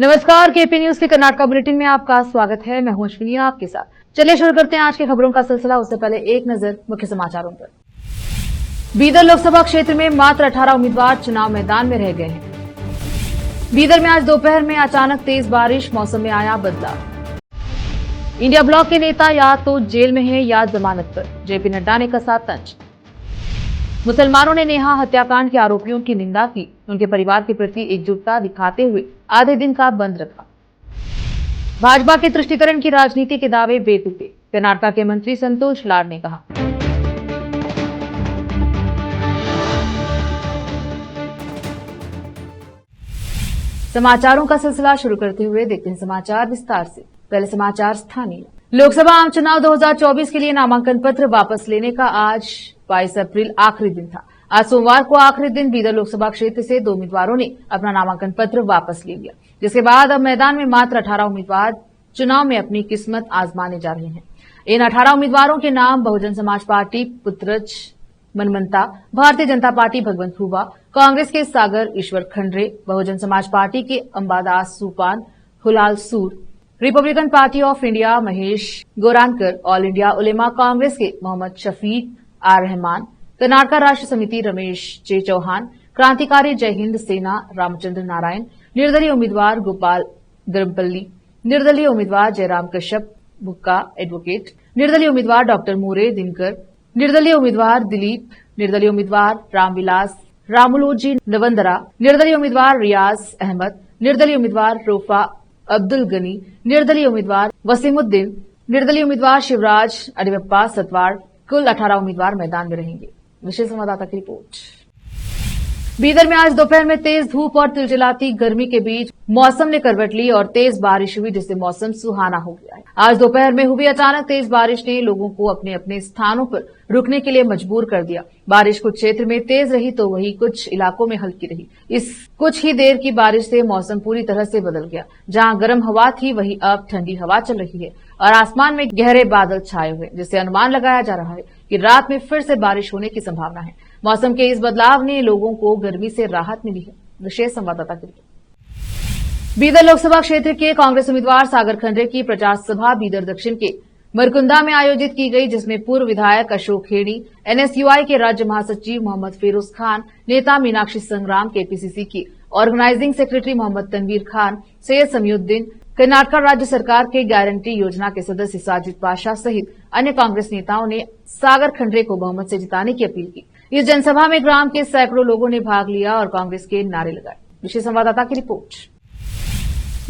नमस्कार, KP news के Karnataka bulletin में आपका स्वागत है। मैं हूं अश्विनी आपके साथ। चलिए शुरू करते हैं आज की खबरों का सिलसिला। उससे पहले एक नजर मुख्य समाचारों पर। बीदर लोकसभा क्षेत्र में मात्र 18 उम्मीदवार चुनाव मैदान में रह गए हैं। बीदर में आज दोपहर में अचानक तेज बारिश, मौसम में आया बदलाव। इंडिया ब्लॉक के नेता या तो जेल में हैं या जमानत पर, जेपी नड्डा ने कसा तंज। मुसलमानों ने नेहा हत्याकांड के आरोपियों की निंदा की, उनके परिवार के प्रति एकजुटता दिखाते हुए आधे दिन का बंद रखा। भाजपा के तुष्टीकरण की राजनीति के दावे बेतुके, कर्नाटका के मंत्री संतोष लाड ने कहा। समाचारों का सिलसिला शुरू करते हुए देखते हैं समाचार विस्तार से। पहले समाचार स्थानीय। लोकसभा आम चुनाव 2024 के लिए नामांकन पत्र वापस लेने का आज 22 अप्रैल आखिरी दिन था। आज सोमवार को आखिरी दिन बीदर लोकसभा क्षेत्र से 2 उम्मीदवारों ने अपना नामांकन पत्र वापस ले लिया, जिसके बाद अब मैदान में मात्र 18 उम्मीदवार चुनाव में अपनी किस्मत आजमाने जा रहे हैं। इन 18 उम्मीदवारों के नाम बहुजन समाज पार्टी पुत्रज मनमंता, भारतीय जनता पार्टी भगवंत हुबा, कांग्रेस के सागर ईश्वर खंड्रे, बहुजन समाज पार्टी के Ambadas Supan Hulal Sur, Republican Party of India Mahesh Gorankar, all India Ulema Congress के मोहम्मद शफीक आर रहमान, कर्नाटका राष्ट्र समिति रमेश जे चौहान, क्रांतिकारी जय हिंद सेना रामचंद्र नारायण, निर्दलीय उम्मीदवार गोपाल गर्मपल्ली, निर्दलीय उम्मीदवार जयराम कश्यप बुक्का एडवोकेट, निर्दलीय उम्मीदवार डॉक्टर मोरे दिनकर, निर्दलीय उम्मीदवार दिलीप, निर्दलीय उम्मीदवार रामविलास रामुलोजी नवंदरा, निर्दलीय उम्मीदवार रियाज अहमद, निर्दलीय उम्मीदवार रोफा अब्दुल गनी, निर्दलीय उम्मीदवार वसीमुद्दीन, निर्दलीय उम्मीदवार शिवराज अडियप्पा सतवाड़। कुल 18 उम्मीदवार मैदान में रहेंगे। विशेष संवाददाता की रिपोर्ट। बीदर में आज दोपहर में तेज धूप और तिलचिलाती गर्मी के बीच मौसम ने करवट ली और तेज बारिश हुई, जिससे मौसम सुहाना हो गया है। आज दोपहर में हुई अचानक तेज बारिश ने लोगों को अपने अपने स्थानों पर रुकने के लिए मजबूर कर दिया। बारिश कुछ क्षेत्र में तेज रही तो वहीं कुछ इलाकों में हल्की रही। इस कुछ ही देर की बारिश से मौसम पूरी तरह से बदल गया। जहां गर्म हवा थी वहीं अब ठंडी हवा चल रही है और आसमान में गहरे बादल छाए हुए, जिससे अनुमान लगाया जा रहा है कि रात में फिर से बारिश होने की संभावना है। मौसम के इस बदलाव ने लोगों को गर्मी से राहत मिली है। विशेष संवाददाता की रिपोर्ट। बीदर लोकसभा क्षेत्र के कांग्रेस उम्मीदवार सागर खंड्रे की प्रचार सभा बीदर दक्षिण के मरकुंदा में आयोजित की गई, जिसमें पूर्व विधायक अशोक खेड़ी, एनएसयूआई के राज्य महासचिव मोहम्मद फिरोज खान, नेता मीनाक्षी संग्राम, केपीसीसी की ऑर्गेनाइजिंग सेक्रेटरी मोहम्मद तनवीर खान, सैयद समीउद्दीन, कर्नाटका राज्य सरकार के गारंटी योजना के सदस्य साजिद पाशा सहित अन्य कांग्रेस नेताओं ने सागर खंड्रे को बहुमत से जिताने की अपील की। इस जनसभा में ग्राम के सैकड़ों लोगों ने भाग लिया और कांग्रेस के नारे लगाए। विशेष संवाददाता की रिपोर्ट।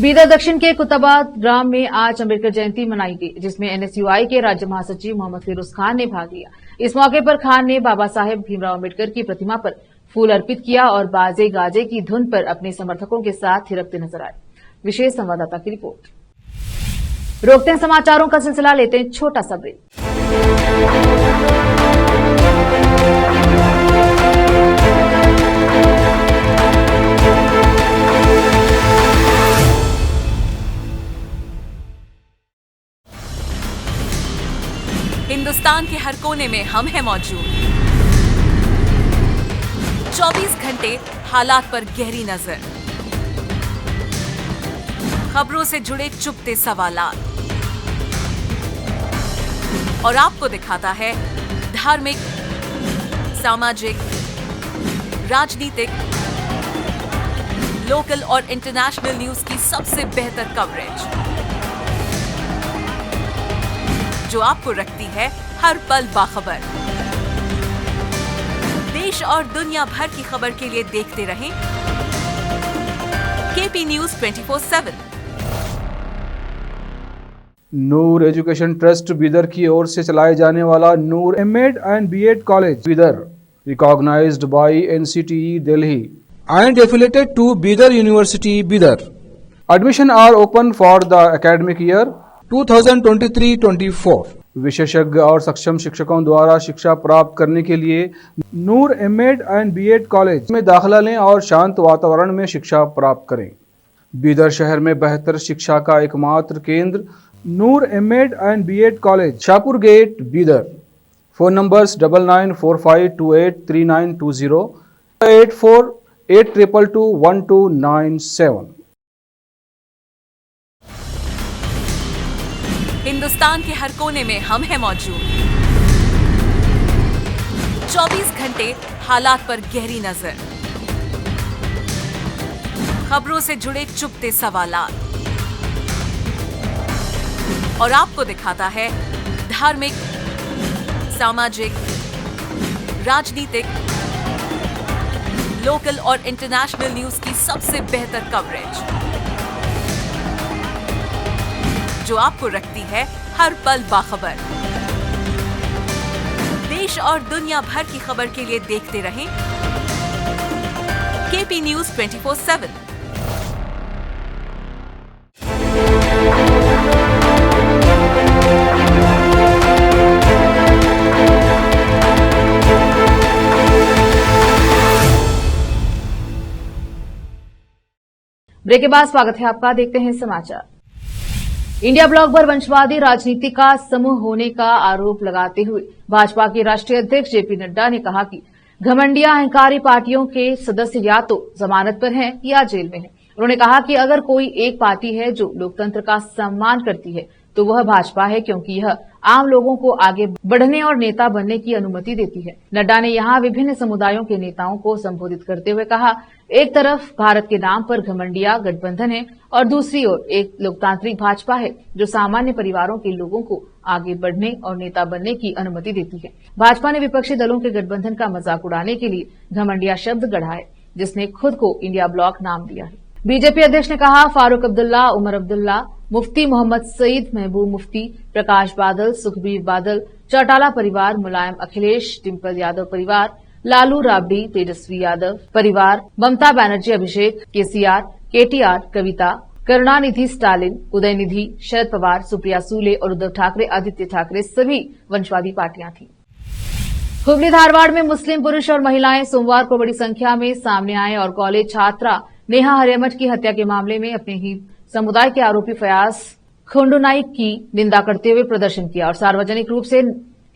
बीदर दक्षिण के कुताबाद ग्राम में आज अम्बेडकर जयंती मनाई गई, जिसमें एनएसयूआई के राज्य महासचिव मोहम्मद फिरोज खान ने भाग लिया। इस मौके पर खान ने बाबा साहेब भीमराव अम्बेडकर की प्रतिमा पर फूल अर्पित किया और बाजे गाजे की धुन पर अपने समर्थकों के साथ थिरकते नजर आए। विशेष संवाददाता की रिपोर्ट। रोकते हैं समाचारों का सिलसिला, लेते हैं छोटा सा ब्रेक। हिंदुस्तान के हर कोने में हम हैं मौजूद। 24 घंटे हालात पर गहरी नजर, खबरों से जुड़े चुपते सवालात और आपको दिखाता है धार्मिक, सामाजिक, राजनीतिक, लोकल और इंटरनेशनल न्यूज की सबसे बेहतर कवरेज, जो आपको रखती है हर पल बाखबर। देश और दुनिया भर की खबर के लिए देखते रहें KP news 24/7। Noor education trust Bidar की ओर से चलाए जाने वाला Noor MEd and BEd college Bidar, recognised by NCTE Delhi and affiliated to Bidar University, Bidar. Admission are open for the academic year 2023-24. विशेषज्ञ और सक्षम शिक्षकों द्वारा शिक्षा प्राप्त करने के लिए नूर एमएड एंड बीएड कॉलेज में दाखिला लें और शांत वातावरण में शिक्षा प्राप्त करें। बीदर शहर में बेहतर शिक्षा का एकमात्र केंद्र Noor MEd and BEd college, Shahpur gate, Bidar. Phone numbers 9945283920, 8482221297। Hindustan के हर कोने में हम हैं मौजूद। 24 घंटे हालात पर गहरी नजर, खबरों से जुड़े चुपते सवालात, और आपको दिखाता है धार्मिक, सामाजिक, राजनीतिक, लोकल और इंटरनेशनल न्यूज की सबसे बेहतर कवरेज, जो आपको रखती है हर पल बाखबर। देश और दुनिया भर की खबर के लिए देखते रहें केपी न्यूज 24/7। ब्रेक के बाद स्वागत है आपका। देखते हैं समाचार। इंडिया ब्लॉक पर वंशवादी राजनीति का समूह होने का आरोप लगाते हुए भाजपा के राष्ट्रीय अध्यक्ष जेपी नड्डा ने कहा कि घमंडिया अहंकारी पार्टियों के सदस्य या तो जमानत पर हैं या जेल में हैं। उन्होंने कहा कि अगर कोई एक पार्टी है जो लोकतंत्र का सम्मान करती है तो वह भाजपा है, क्योंकि यह आम लोगों को आगे बढ़ने और नेता बनने की अनुमति देती है। नड्डा ने यहां विभिन्न समुदायों के नेताओं को संबोधित करते हुए कहा, एक तरफ भारत के नाम पर घमंडिया गठबंधन है और दूसरी ओर एक लोकतांत्रिक भाजपा है जो सामान्य परिवारों के लोगों को आगे बढ़ने और नेता बनने की अनुमति देती है। भाजपा ने विपक्षी दलों के गठबंधन का मजाक उड़ाने के लिए घमंडिया शब्द गढ़ा है, जिसने खुद को इंडिया ब्लॉक नाम दिया है। बीजेपी अध्यक्ष ने कहा, फारूक अब्दुल्ला, उमर अब्दुल्ला, मुफ्ती मोहम्मद सईद, महबूब मुफ्ती, प्रकाश बादल, सुखबीर बादल, चौटाला परिवार, मुलायम अखिलेश, डिम्पल यादव परिवार, लालू राबड़ी, तेजस्वी यादव परिवार, ममता बनर्जी, अभिषेक, केसीआर, केटीआर, कविता, करुणानिधि, स्टालिन, उदयनिधि, शरद पवार, सुप्रिया सूले और उद्धव ठाकरे, आदित्य ठाकरे सभी वंशवादी पार्टियां थीं। हुबली धारवाड़ में मुस्लिम पुरुष और महिलाएं सोमवार को बड़ी संख्या में सामने आए और कॉलेज छात्रा नेहा हरियमठ की हत्या के मामले में अपने ही समुदाय के आरोपी फयाज खुंडुनाइक की निंदा करते हुए प्रदर्शन किया और सार्वजनिक रूप से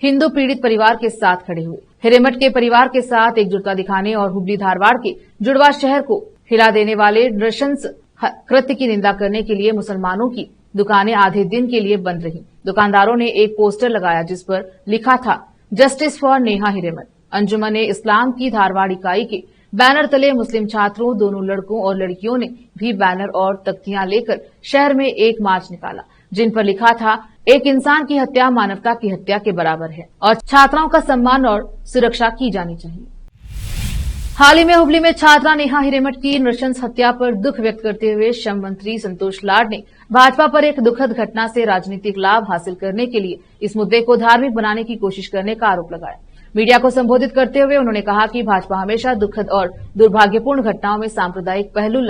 हिंदू पीड़ित परिवार के साथ खड़े हुए। हिरेमठ के परिवार के साथ एकजुटता दिखाने और हुबली धारवाड़ के जुड़वा शहर को हिला देने वाले नृशंस कृत्य की निंदा करने के लिए मुसलमानों की दुकानें आधे दिन के लिए बंद रहीं। दुकानदारों ने एक पोस्टर लगाया जिस पर लिखा था, जस्टिस फॉर नेहा हिरेमठ। अंजुमन इस्लाम की धारवाड़ इकाई के बैनर तले मुस्लिम छात्रों, दोनों लड़कों और लड़कियों ने भी बैनर और तख्तियां लेकर शहर में एक मार्च निकाला, जिन पर लिखा था, एक इंसान की हत्या मानवता की हत्या के बराबर है और छात्राओं का सम्मान और सुरक्षा की जानी चाहिए। हाल ही में हुबली में छात्रा नेहा हिरेमठ की नृशंस हत्या पर दुख व्यक्त करते हुए श्रम मंत्री संतोष लाड ने भाजपा पर एक दुखद घटना से राजनीतिक लाभ हासिल करने के लिए इस मुद्दे को धार्मिक बनाने की कोशिश करने का आरोप लगाया। मीडिया को संबोधित करते हुए उन्होंने कहा कि भाजपा हमेशा दुखद और दुर्भाग्यपूर्ण घटनाओं में सांप्रदायिक पहलू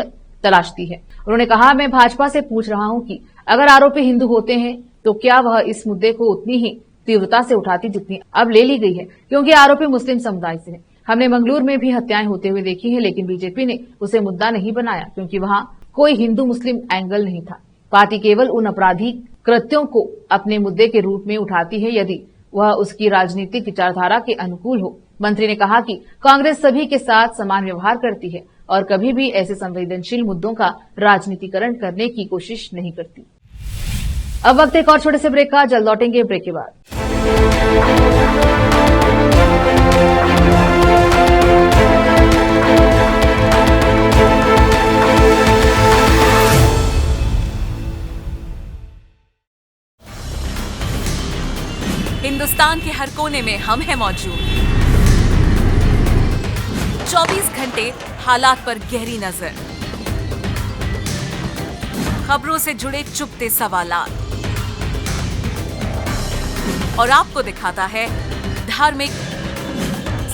तलाशती है। उन्होंने कहा, मैं भाजपा से पूछ रहा हूं कि अगर आरोपी हिंदू होते हैं तो क्या वह इस मुद्दे को उतनी ही तीव्रता से उठाती जितनी अब ले ली गई है, क्योंकि आरोपी मुस्लिम समुदाय से है। हमने मंगलूर में भी हत्याएं होते हुए देखी हैं, लेकिन बीजेपी ने उसे मुद्दा नहीं बनाया क्योंकि वहां कोई हिंदू मुस्लिम एंगल नहीं था। पार्टी केवल उन आपराधिक कृत्यों को अपने मुद्दे के रूप में उठाती है यदि वह उसकी राजनीतिक विचारधारा के अनुकूल हो। मंत्री ने कहा कि कांग्रेस सभी के साथ समान व्यवहार करती है और कभी भी ऐसे संवेदनशील मुद्दों का राजनीतिकरण करने की कोशिश नहीं करती। अब वक्त एक और छोटे से ब्रेक का, जल्द लौटेंगे ब्रेक के बाद। हिंदुस्तान के हर कोने में हम हैं मौजूद। 24 घंटे हालात पर गहरी नजर, खबरों से जुड़े चुपते सवालात, और आपको दिखाता है धार्मिक,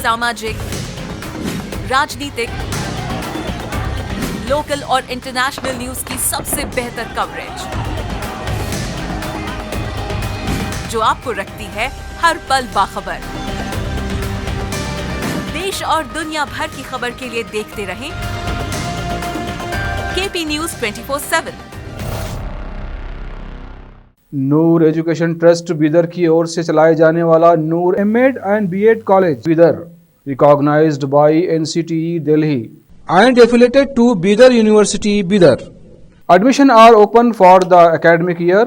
सामाजिक, राजनीतिक, लोकल और इंटरनेशनल न्यूज की सबसे बेहतर कवरेज, जो आपको रखती है हर पल बाखबर। देश और दुनिया भर की खबर के लिए देखते रहें KP news 24/7। Noor education trust Bidar की ओर से चलाए जाने वाला Noor MEd and BEd college Bidar, recognised by NCTE Delhi and affiliated to Bidar University, Bidar. Admission are open for the academic year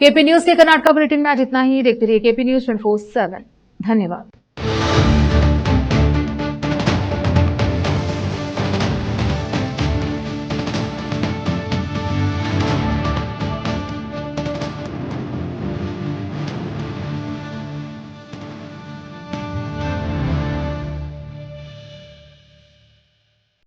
KP news के कर्नाटका बुलेटिन में आज इतना ही। देखते रहिए केपी न्यूज 24/7। धन्यवाद।